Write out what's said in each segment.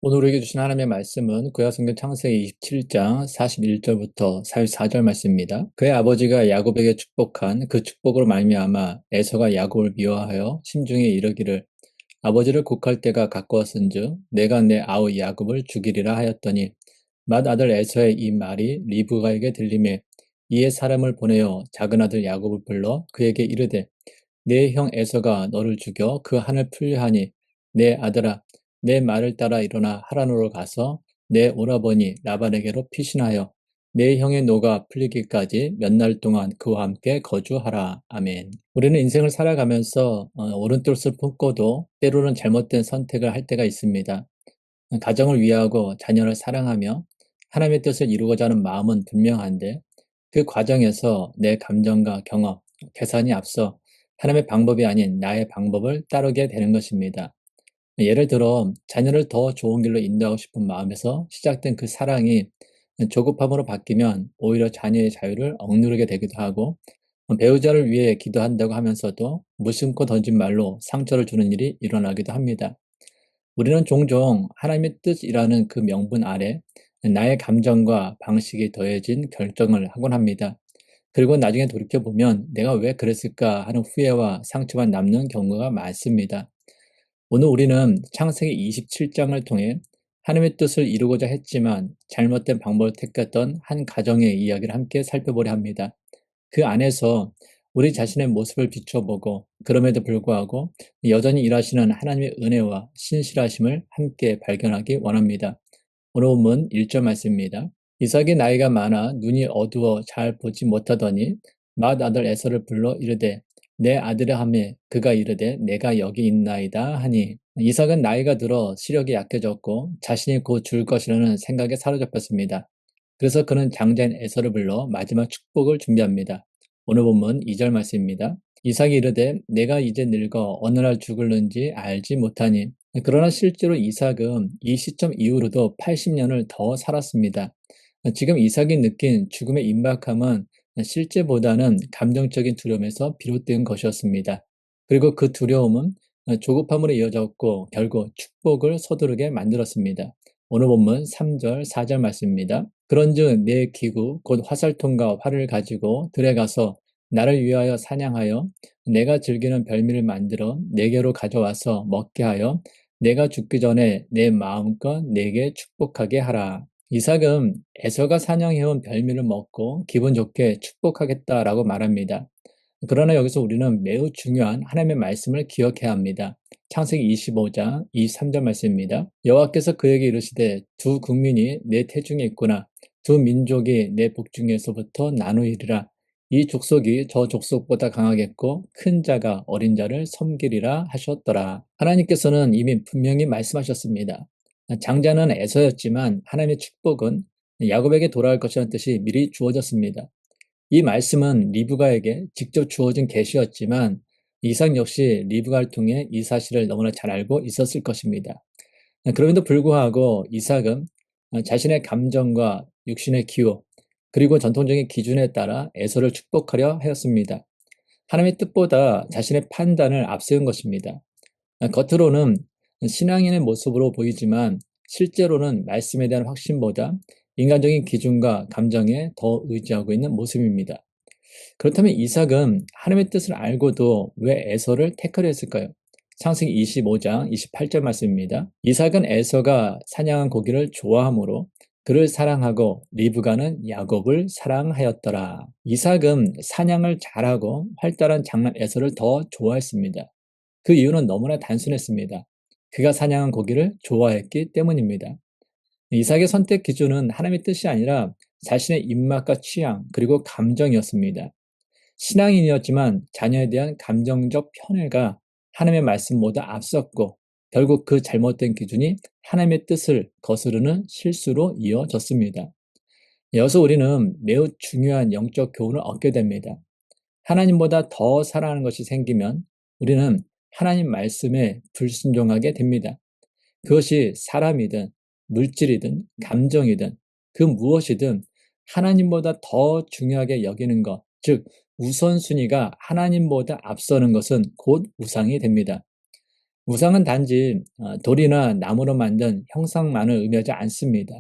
오늘 우리에게 주신 하나님의 말씀은 구약성경 창세기 27장 41절부터 44절 말씀입니다. 그의 아버지가 야곱에게 축복한 그 축복으로 말미암아 에서가 야곱을 미워하여 심중에 이르기를 아버지를 곡할 때가 가까웠은즉 내가 내 아우 야곱을 죽이리라 하였더니 맏아들 에서의 이 말이 리브가에게 들리매 이에 사람을 보내어 작은 아들 야곱을 불러 그에게 이르되 내 형 에서가 너를 죽여 그 한을 풀려하니 내 아들아 내 말을 따라 일어나 하란으로 가서 내 오라버니 라반에게로 피신하여 내 형의 노가 풀리기까지 몇 날 동안 그와 함께 거주하라. 아멘. 우리는 인생을 살아가면서 오른뜻을 품고도 때로는 잘못된 선택을 할 때가 있습니다. 가정을 위하고 자녀를 사랑하며 하나님의 뜻을 이루고자 하는 마음은 분명한데 그 과정에서 내 감정과 경험, 계산이 앞서 하나님의 방법이 아닌 나의 방법을 따르게 되는 것입니다. 예를 들어 자녀를 더 좋은 길로 인도하고 싶은 마음에서 시작된 그 사랑이 조급함으로 바뀌면 오히려 자녀의 자유를 억누르게 되기도 하고 배우자를 위해 기도한다고 하면서도 무심코 던진 말로 상처를 주는 일이 일어나기도 합니다. 우리는 종종 하나님의 뜻이라는 그 명분 아래 나의 감정과 방식이 더해진 결정을 하곤 합니다. 그리고 나중에 돌이켜보면 내가 왜 그랬을까 하는 후회와 상처만 남는 경우가 많습니다. 오늘 우리는 창세기 27장을 통해 하나님의 뜻을 이루고자 했지만 잘못된 방법을 택했던 한 가정의 이야기를 함께 살펴보려 합니다. 그 안에서 우리 자신의 모습을 비춰보고 그럼에도 불구하고 여전히 일하시는 하나님의 은혜와 신실하심을 함께 발견하기 원합니다. 오늘 본문 1절 말씀입니다. 이삭이 나이가 많아 눈이 어두워 잘 보지 못하더니 맏아들 에서를 불러 이르되 내 아들아 하매 그가 이르되 내가 여기 있나이다 하니 이삭은 나이가 들어 시력이 약해졌고 자신이 곧 죽을 것이라는 생각에 사로잡혔습니다. 그래서 그는 장자인 에서를 불러 마지막 축복을 준비합니다. 오늘 본문 2절 말씀입니다. 이삭이 이르되 내가 이제 늙어 어느 날 죽을는지 알지 못하니 그러나 실제로 이삭은 이 시점 이후로도 80년을 더 살았습니다. 지금 이삭이 느낀 죽음의 임박함은 실제보다는 감정적인 두려움에서 비롯된 것이었습니다. 그리고 그 두려움은 조급함으로 이어졌고 결국 축복을 서두르게 만들었습니다. 오늘 본문 3절, 4절 말씀입니다. 그런즉 내 기구 곧 화살통과 활을 가지고 들에 가서 나를 위하여 사냥하여 내가 즐기는 별미를 만들어 내게로 가져와서 먹게 하여 내가 죽기 전에 내 마음껏 내게 축복하게 하라. 이삭은 에서가 사냥해온 별미를 먹고 기분 좋게 축복하겠다라고 말합니다. 그러나 여기서 우리는 매우 중요한 하나님의 말씀을 기억해야 합니다. 창세기 25장 23절 말씀입니다. 여호와께서 그에게 이르시되 두 국민이 내 태중에 있구나. 두 민족이 내 복중에서부터 나누이리라. 이 족속이 저 족속보다 강하겠고 큰 자가 어린 자를 섬기리라 하셨더라. 하나님께서는 이미 분명히 말씀하셨습니다. 장자는 에서였지만 하나님의 축복은 야곱에게 돌아올 것이라는 뜻이 미리 주어졌습니다. 이 말씀은 리브가에게 직접 주어진 계시였지만 이삭 역시 리브가를 통해 이 사실을 너무나 잘 알고 있었을 것입니다. 그럼에도 불구하고 이삭은 자신의 감정과 육신의 기호 그리고 전통적인 기준에 따라 에서를 축복하려 하였습니다. 하나님의 뜻보다 자신의 판단을 앞세운 것입니다. 겉으로는 신앙인의 모습으로 보이지만 실제로는 말씀에 대한 확신보다 인간적인 기준과 감정에 더 의지하고 있는 모습입니다. 그렇다면 이삭은 하나님의 뜻을 알고도 왜 에서를 택하려 했을까요? 창세기 25장 28절 말씀입니다. 이삭은 에서가 사냥한 고기를 좋아하므로 그를 사랑하고 리브가는 야곱을 사랑하였더라. 이삭은 사냥을 잘하고 활달한 장남 에서를 더 좋아했습니다. 그 이유는 너무나 단순했습니다. 그가 사냥한 고기를 좋아했기 때문입니다. 이삭의 선택 기준은 하나님의 뜻이 아니라 자신의 입맛과 취향 그리고 감정이었습니다. 신앙인이었지만 자녀에 대한 감정적 편애가 하나님의 말씀보다 앞섰고 결국 그 잘못된 기준이 하나님의 뜻을 거스르는 실수로 이어졌습니다. 여기서 우리는 매우 중요한 영적 교훈을 얻게 됩니다. 하나님보다 더 사랑하는 것이 생기면 우리는 하나님 말씀에 불순종하게 됩니다. 그것이 사람이든 물질이든 감정이든 그 무엇이든 하나님보다 더 중요하게 여기는 것, 즉 우선순위가 하나님보다 앞서는 것은 곧 우상이 됩니다. 우상은 단지 돌이나 나무로 만든 형상만을 의미하지 않습니다.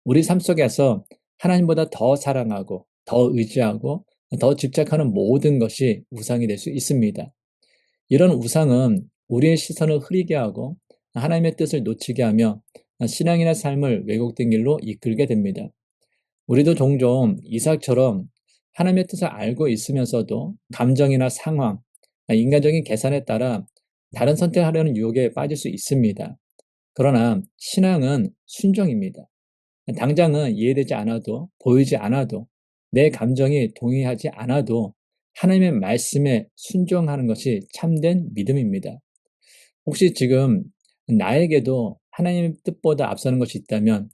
우리 삶 속에서 하나님보다 더 사랑하고 더 의지하고 더 집착하는 모든 것이 우상이 될 수 있습니다. 이런 우상은 우리의 시선을 흐리게 하고 하나님의 뜻을 놓치게 하며 신앙이나 삶을 왜곡된 길로 이끌게 됩니다. 우리도 종종 이삭처럼 하나님의 뜻을 알고 있으면서도 감정이나 상황, 인간적인 계산에 따라 다른 선택하려는 유혹에 빠질 수 있습니다. 그러나 신앙은 순종입니다. 당장은 이해되지 않아도, 보이지 않아도, 내 감정이 동의하지 않아도 하나님의 말씀에 순종하는 것이 참된 믿음입니다. 혹시 지금 나에게도 하나님의 뜻보다 앞서는 것이 있다면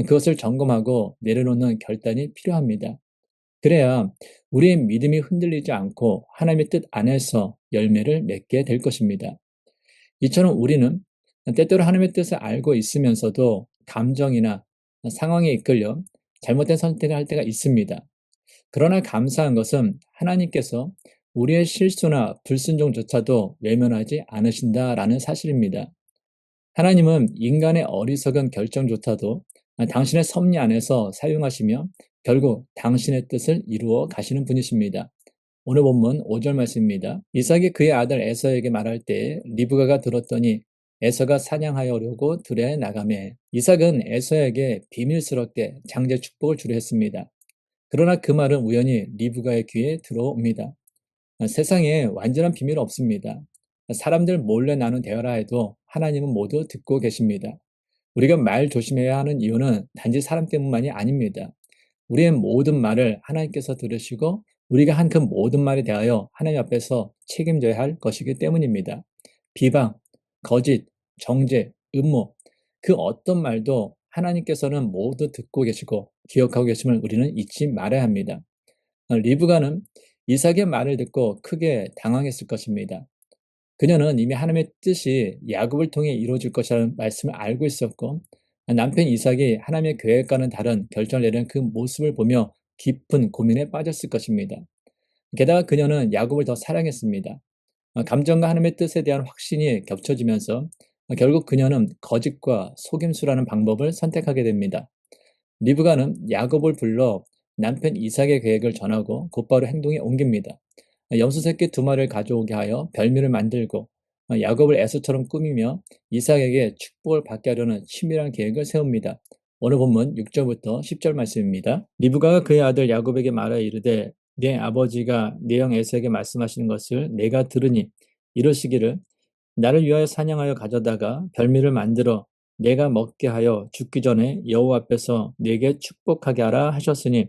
그것을 점검하고 내려놓는 결단이 필요합니다. 그래야 우리의 믿음이 흔들리지 않고 하나님의 뜻 안에서 열매를 맺게 될 것입니다. 이처럼 우리는 때때로 하나님의 뜻을 알고 있으면서도 감정이나 상황에 이끌려 잘못된 선택을 할 때가 있습니다. 그러나 감사한 것은 하나님께서 우리의 실수나 불순종조차도 외면하지 않으신다라는 사실입니다. 하나님은 인간의 어리석은 결정조차도 당신의 섭리 안에서 사용하시며 결국 당신의 뜻을 이루어 가시는 분이십니다. 오늘 본문 5절 말씀입니다. 이삭이 그의 아들 에서에게 말할 때 리브가가 들었더니 에서가 사냥하여려고 들에 나가매. 이삭은 에서에게 비밀스럽게 장제 축복을 주려 했습니다. 그러나 그 말은 우연히 리브가의 귀에 들어옵니다. 세상에 완전한 비밀은 없습니다. 사람들 몰래 나눈 대화라 해도 하나님은 모두 듣고 계십니다. 우리가 말 조심해야 하는 이유는 단지 사람 때문만이 아닙니다. 우리의 모든 말을 하나님께서 들으시고 우리가 한 그 모든 말에 대하여 하나님 앞에서 책임져야 할 것이기 때문입니다. 비방, 거짓, 정죄, 음모, 그 어떤 말도 하나님께서는 모두 듣고 계시고 기억하고 계심을 우리는 잊지 말아야 합니다. 리브가는 이삭의 말을 듣고 크게 당황했을 것입니다. 그녀는 이미 하나님의 뜻이 야곱을 통해 이루어질 것이라는 말씀을 알고 있었고 남편 이삭이 하나님의 계획과는 다른 결정을 내리는 그 모습을 보며 깊은 고민에 빠졌을 것입니다. 게다가 그녀는 야곱을 더 사랑했습니다. 감정과 하나님의 뜻에 대한 확신이 겹쳐지면서 결국 그녀는 거짓과 속임수라는 방법을 선택하게 됩니다. 리브가는 야곱을 불러 남편 이삭의 계획을 전하고 곧바로 행동에 옮깁니다. 염소 새끼 2마리를 가져오게 하여 별미를 만들고 야곱을 에서처럼 꾸미며 이삭에게 축복을 받게 하려는 치밀한 계획을 세웁니다. 오늘 본문 6절부터 10절 말씀입니다. 리브가가 그의 아들 야곱에게 말하여 이르되 내 아버지가 내 형 에서에게 말씀하시는 것을 내가 들으니 이르시기를 나를 위하여 사냥하여 가져다가 별미를 만들어 내가 먹게 하여 죽기 전에 여호와 앞에서 내게 축복하게 하라 하셨으니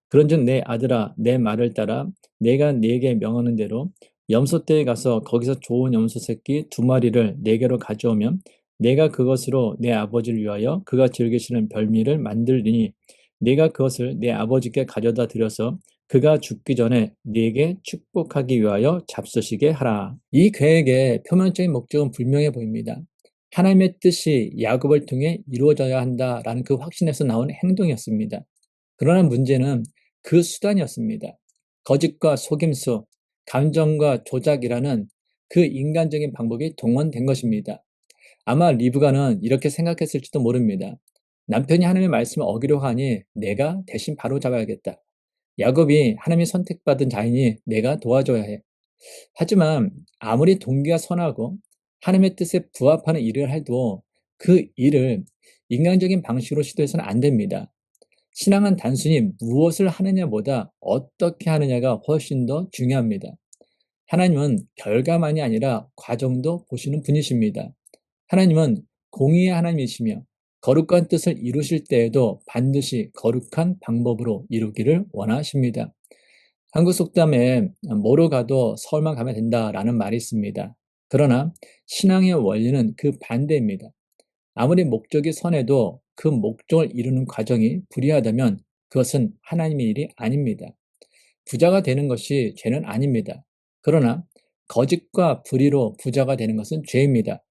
그런즉 내 아들아 내 말을 따라 내가 네게 명하는 대로 염소떼에 가서 거기서 좋은 염소 새끼 2마리를 내게로 가져오면 내가 그것으로 내 아버지를 위하여 그가 즐기시는 별미를 만들리니 내가 그것을 내 아버지께 가져다 드려서 그가 죽기 전에 네게 축복하기 위하여 잡수시게 하라. 이 계획의 표면적인 목적은 분명해 보입니다. 하나님의 뜻이 야곱을 통해 이루어져야 한다라는 그 확신에서 나온 행동이었습니다. 그러나 문제는 그 수단이었습니다. 거짓과 속임수, 감정과 조작이라는 그 인간적인 방법이 동원된 것입니다. 아마 리브가는 이렇게 생각했을지도 모릅니다. 남편이 하나님의 말씀을 어기려고 하니 내가 대신 바로잡아야겠다. 야곱이 하나님이 선택받은 자이니 내가 도와줘야 해. 하지만 아무리 동기가 선하고 하나님의 뜻에 부합하는 일을 해도 그 일을 인간적인 방식으로 시도해서는 안 됩니다. 신앙은 단순히 무엇을 하느냐보다 어떻게 하느냐가 훨씬 더 중요합니다. 하나님은 결과만이 아니라 과정도 보시는 분이십니다. 하나님은 공의의 하나님이시며 거룩한 뜻을 이루실 때에도 반드시 거룩한 방법으로 이루기를 원하십니다. 한국 속담에 뭐로 가도 서울만 가면 된다라는 말이 있습니다. 그러나 신앙의 원리는 그 반대입니다. 아무리 목적이 선해도 그 목적을 이루는 과정이 불이하다면 그것은 하나님의 일이 아닙니다. 부자가 되는 것이 죄는 아닙니다. 그러나 거짓과 불의로 부자가 되는 것은 죄입니다.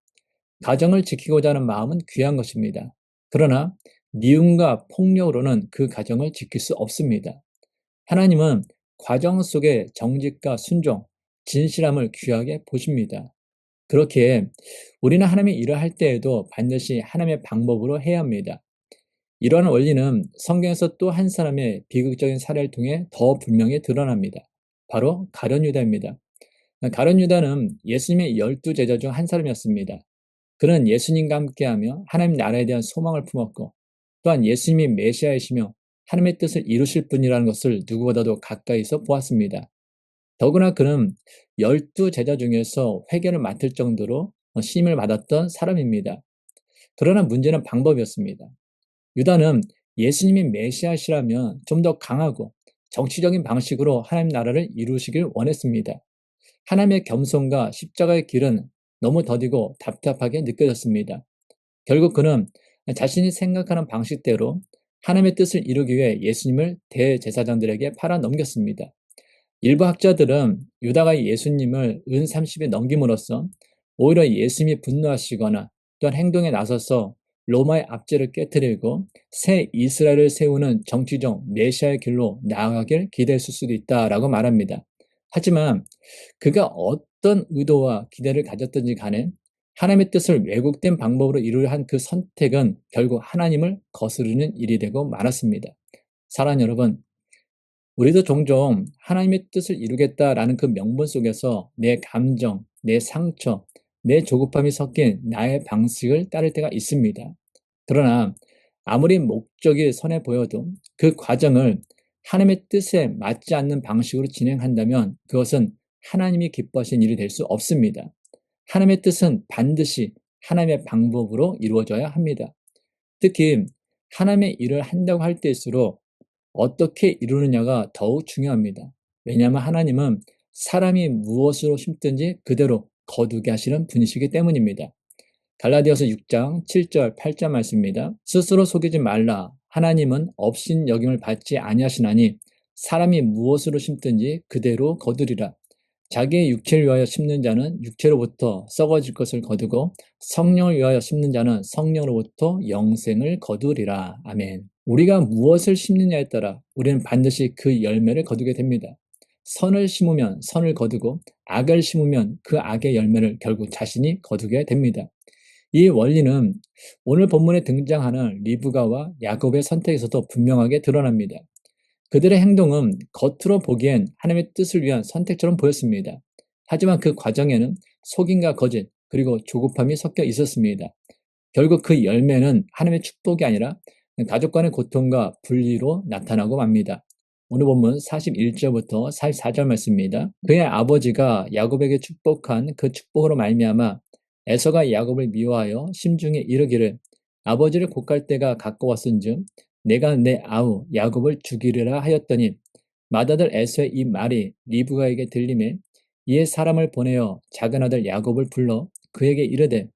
가정을 지키고자 하는 마음은 귀한 것입니다. 그러나 미움과 폭력으로는 그 가정을 지킬 수 없습니다. 하나님은 과정 속에 정직과 순종, 진실함을 귀하게 보십니다. 그렇게 우리는 하나님의 일을 할 때에도 반드시 하나님의 방법으로 해야 합니다. 이러한 원리는 성경에서 또 한 사람의 비극적인 사례를 통해 더 분명히 드러납니다. 바로 가룟 유다입니다. 가룟 유다는 예수님의 12제자 중 한 사람이었습니다. 그는 예수님과 함께하며 하나님 나라에 대한 소망을 품었고 또한 예수님이 메시아이시며 하나님의 뜻을 이루실 분이라는 것을 누구보다도 가까이서 보았습니다. 더구나 그는 12제자 중에서 회개를 맡을 정도로 심을 받았던 사람입니다. 그러나 문제는 방법이었습니다. 유다는 예수님이 메시아시라면 좀 더 강하고 정치적인 방식으로 하나님 나라를 이루시길 원했습니다. 하나님의 겸손과 십자가의 길은 너무 더디고 답답하게 느껴졌습니다. 결국 그는 자신이 생각하는 방식대로 하나님의 뜻을 이루기 위해 예수님을 대제사장들에게 팔아 넘겼습니다. 일부 학자들은 유다가 예수님을 은 30에 넘김으로써 오히려 예수님이 분노하시거나 또한 행동에 나서서 로마의 압제를 깨뜨리고 새 이스라엘을 세우는 정치적 메시아의 길로 나아가길 기대했을 수도 있다라고 말합니다. 하지만 그가 어떤 의도와 기대를 가졌든지 간에 하나님의 뜻을 왜곡된 방법으로 이루려 한 그 선택은 결국 하나님을 거스르는 일이 되고 말았습니다. 사랑하는 여러분, 우리도 종종 하나님의 뜻을 이루겠다라는 그 명분 속에서 내 감정, 내 상처, 내 조급함이 섞인 나의 방식을 따를 때가 있습니다. 그러나 아무리 목적이 선해 보여도 그 과정을 하나님의 뜻에 맞지 않는 방식으로 진행한다면 그것은 하나님이 기뻐하신 일이 될 수 없습니다. 하나님의 뜻은 반드시 하나님의 방법으로 이루어져야 합니다. 특히 하나님의 일을 한다고 할 때일수록 어떻게 이루느냐가 더욱 중요합니다. 왜냐하면 하나님은 사람이 무엇으로 심든지 그대로 거두게 하시는 분이시기 때문입니다. 갈라디아서 6장 7절 8절 말씀입니다. 스스로 속이지 말라. 하나님은 업신 여김을 받지 아니하시나니 사람이 무엇으로 심든지 그대로 거두리라. 자기의 육체를 위하여 심는 자는 육체로부터 썩어질 것을 거두고 성령을 위하여 심는 자는 성령으로부터 영생을 거두리라. 아멘. 우리가 무엇을 심느냐에 따라 우리는 반드시 그 열매를 거두게 됩니다. 선을 심으면 선을 거두고 악을 심으면 그 악의 열매를 결국 자신이 거두게 됩니다. 이 원리는 오늘 본문에 등장하는 리브가와 야곱의 선택에서도 분명하게 드러납니다. 그들의 행동은 겉으로 보기엔 하나님의 뜻을 위한 선택처럼 보였습니다. 하지만 그 과정에는 속임과 거짓, 그리고 조급함이 섞여 있었습니다. 결국 그 열매는 하나님의 축복이 아니라 가족 간의 고통과 분리로 나타나고 맙니다. 오늘 본문 41절부터 44절 말씀입니다. 그의 아버지가 야곱에게 축복한 그 축복으로 말미암아 에서가 야곱을 미워하여 심중에 이르기를 아버지를 곱갈 때가 가까웠은즉 내가 내 아우 야곱을 죽이리라 하였더니 맏아들 에서의 이 말이 리브가에게 들리매 이에 사람을 보내어 작은 아들 야곱을 불러 그에게 이르되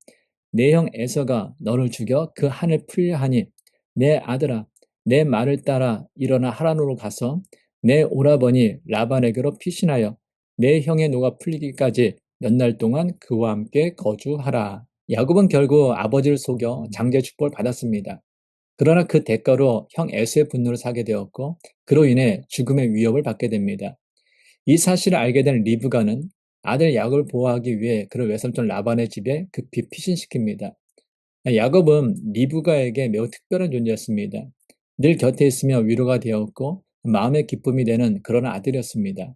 내 형 에서가 너를 죽여 그 한을 풀려 하니 내 아들아 내 말을 따라 일어나 하란으로 가서 내 오라버니 라반에게로 피신하여 내 형의 노가 풀리기까지 몇 날 동안 그와 함께 거주하라. 야곱은 결국 아버지를 속여 장제 축복을 받았습니다. 그러나 그 대가로 형 에서의 분노를 사게 되었고 그로 인해 죽음의 위협을 받게 됩니다. 이 사실을 알게 된 리브가는 아들 야곱을 보호하기 위해 그를 외삼촌 라반의 집에 급히 피신시킵니다. 야곱은 리브가에게 매우 특별한 존재였습니다. 늘 곁에 있으며 위로가 되었고 마음의 기쁨이 되는 그런 아들이었습니다.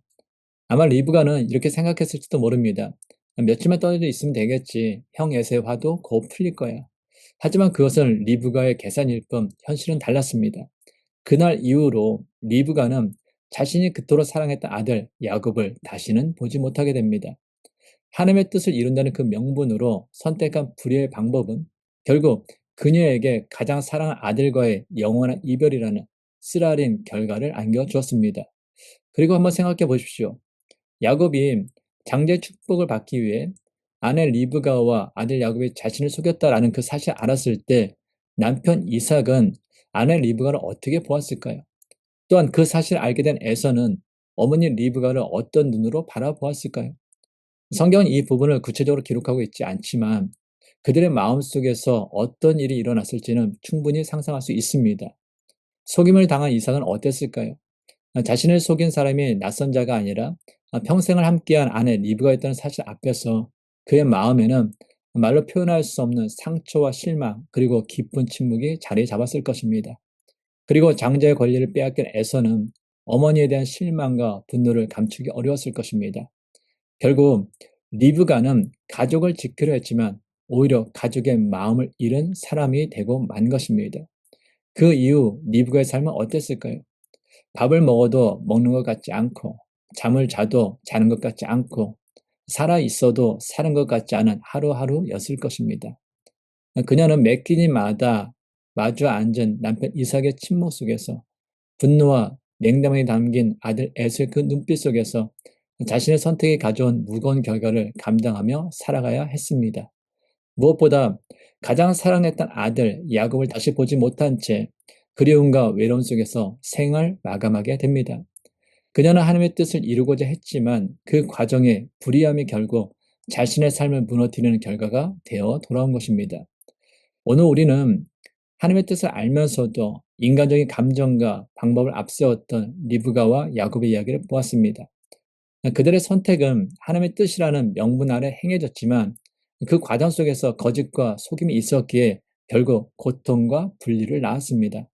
아마 리브가는 이렇게 생각했을지도 모릅니다. 며칠만 떨어져 있으면 되겠지. 형 에서의 화도 곧 풀릴 거야. 하지만 그것은 리브가의 계산일 뿐 현실은 달랐습니다. 그날 이후로 리브가는 자신이 그토록 사랑했던 아들 야곱을 다시는 보지 못하게 됩니다. 하나님의 뜻을 이룬다는 그 명분으로 선택한 불의의 방법은 결국 그녀에게 가장 사랑하는 아들과의 영원한 이별이라는 쓰라린 결과를 안겨주었습니다. 그리고 한번 생각해 보십시오. 야곱이 장제 축복을 받기 위해 아내 리브가와 아들 야곱이 자신을 속였다라는 그 사실을 알았을 때 남편 이삭은 아내 리브가를 어떻게 보았을까요? 또한 그 사실을 알게 된 에서는 어머니 리브가를 어떤 눈으로 바라보았을까요? 성경은 이 부분을 구체적으로 기록하고 있지 않지만 그들의 마음속에서 어떤 일이 일어났을지는 충분히 상상할 수 있습니다. 속임을 당한 이삭은 어땠을까요? 자신을 속인 사람이 낯선 자가 아니라 평생을 함께한 아내 리브가였다는 사실 앞에서 그의 마음에는 말로 표현할 수 없는 상처와 실망 그리고 깊은 침묵이 자리 잡았을 것입니다. 그리고 장자의 권리를 빼앗긴 에서는 어머니에 대한 실망과 분노를 감추기 어려웠을 것입니다. 결국 리브가는 가족을 지키려 했지만 오히려 가족의 마음을 잃은 사람이 되고 만 것입니다. 그 이후 리브가의 삶은 어땠을까요? 밥을 먹어도 먹는 것 같지 않고 잠을 자도 자는 것 같지 않고 살아 있어도 사는 것 같지 않은 하루하루였을 것입니다. 그녀는 매 끼니마다 마주 앉은 남편 이삭의 침묵 속에서 분노와 냉담이 담긴 아들 에서의 그 눈빛 속에서 자신의 선택이 가져온 무거운 결과를 감당하며 살아가야 했습니다. 무엇보다 가장 사랑했던 아들 야곱을 다시 보지 못한 채 그리움과 외로움 속에서 생을 마감하게 됩니다. 그녀는 하나님의 뜻을 이루고자 했지만 그 과정에 불의함이 결국 자신의 삶을 무너뜨리는 결과가 되어 돌아온 것입니다. 오늘 우리는 하나님의 뜻을 알면서도 인간적인 감정과 방법을 앞세웠던 리브가와 야곱의 이야기를 보았습니다. 그들의 선택은 하나님의 뜻이라는 명분 아래 행해졌지만 그 과정 속에서 거짓과 속임이 있었기에 결국 고통과 분리를 낳았습니다.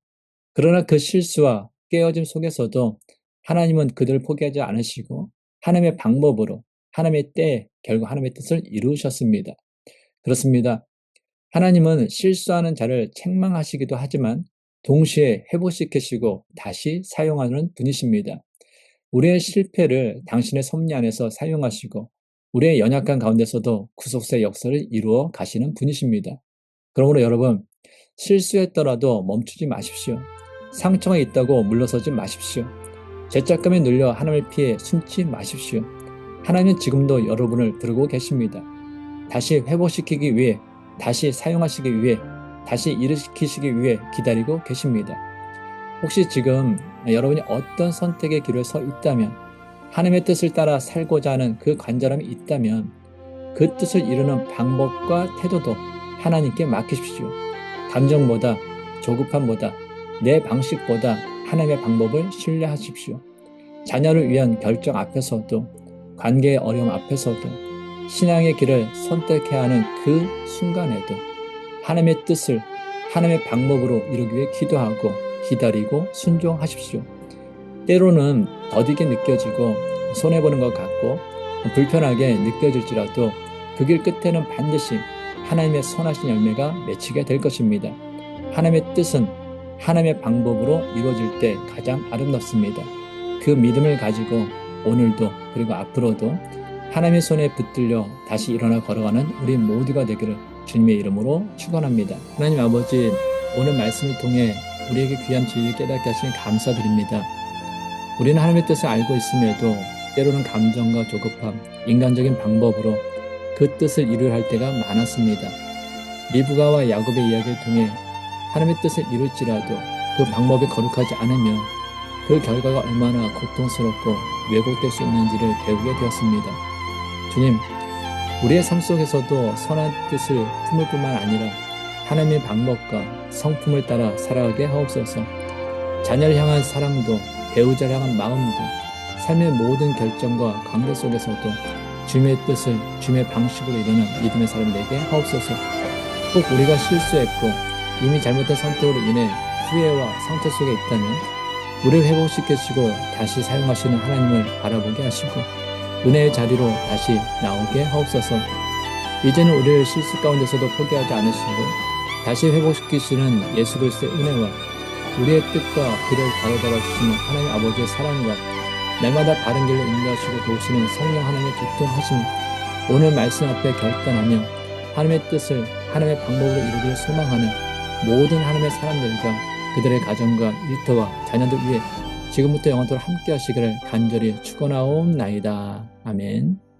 그러나 그 실수와 깨어짐 속에서도 하나님은 그들을 포기하지 않으시고 하나님의 방법으로 하나님의 때에 결국 하나님의 뜻을 이루셨습니다. 그렇습니다. 하나님은 실수하는 자를 책망하시기도 하지만 동시에 회복시키시고 다시 사용하는 분이십니다. 우리의 실패를 당신의 섭리 안에서 사용하시고 우리의 연약한 가운데서도 구속사의 역사를 이루어 가시는 분이십니다. 그러므로 여러분, 실수했더라도 멈추지 마십시오. 상처가 있다고 물러서지 마십시오. 죄책감에 눌려 하나님을 피해 숨지 마십시오. 하나님은 지금도 여러분을 부르고 계십니다. 다시 회복시키기 위해, 다시 사용하시기 위해, 다시 일으키시기 위해 기다리고 계십니다. 혹시 지금 여러분이 어떤 선택의 기로에 서 있다면, 하나님의 뜻을 따라 살고자 하는 그 간절함이 있다면 그 뜻을 이루는 방법과 태도도 하나님께 맡기십시오. 감정보다, 조급함보다, 내 방식보다 하나님의 방법을 신뢰하십시오. 자녀를 위한 결정 앞에서도, 관계의 어려움 앞에서도, 신앙의 길을 선택해야 하는 그 순간에도 하나님의 뜻을 하나님의 방법으로 이루기 위해 기도하고 기다리고 순종하십시오. 때로는 더디게 느껴지고 손해보는 것 같고 불편하게 느껴질지라도 그 길 끝에는 반드시 하나님의 선하신 열매가 맺히게 될 것입니다. 하나님의 뜻은 하나님의 방법으로 이루어질 때 가장 아름답습니다. 그 믿음을 가지고 오늘도 그리고 앞으로도 하나님의 손에 붙들려 다시 일어나 걸어가는 우리 모두가 되기를 주님의 이름으로 축원합니다. 하나님 아버지, 오늘 말씀을 통해 우리에게 귀한 진리를 깨닫게 하시니 감사드립니다. 우리는 하나님의 뜻을 알고 있음에도 때로는 감정과 조급함, 인간적인 방법으로 그 뜻을 이루려 할 때가 많았습니다. 리브가와 야곱의 이야기를 통해 하나님의 뜻을 이룰지라도 그 방법이 거룩하지 않으면 그 결과가 얼마나 고통스럽고 왜곡될 수 있는지를 배우게 되었습니다. 주님, 우리의 삶 속에서도 선한 뜻을 품을 뿐만 아니라 하나님의 방법과 성품을 따라 살아가게 하옵소서. 자녀를 향한 사랑도, 배우자를 향한 마음도, 삶의 모든 결정과 관계 속에서도 주님의 뜻을 주님의 방식으로 이루는 믿음의 사람 되게 하옵소서. 꼭 우리가 실수했고 이미 잘못된 선택으로 인해 후회와 상처 속에 있다면 우리를 회복시키시고 다시 사용하시는 하나님을 바라보게 하시고 은혜의 자리로 다시 나오게 하옵소서. 이제는 우리를 실수 가운데서도 포기하지 않으시고 다시 회복시키시는 예수 그리스도의 은혜와 우리의 뜻과 길을 바로잡아 주시는 하나님 아버지의 사랑과 날마다 바른 길로 인도하시고 도우시는 성령 하나님의 교통하심, 오늘 말씀 앞에 결단하며 하나님의 뜻을 하나님의 방법으로 이루기를 소망하는 모든 하나님의 사람들과 그들의 가정과 일터와 자녀들 위해 지금부터 영원토록 함께 하시기를 간절히 축원하옵나이다. 아멘.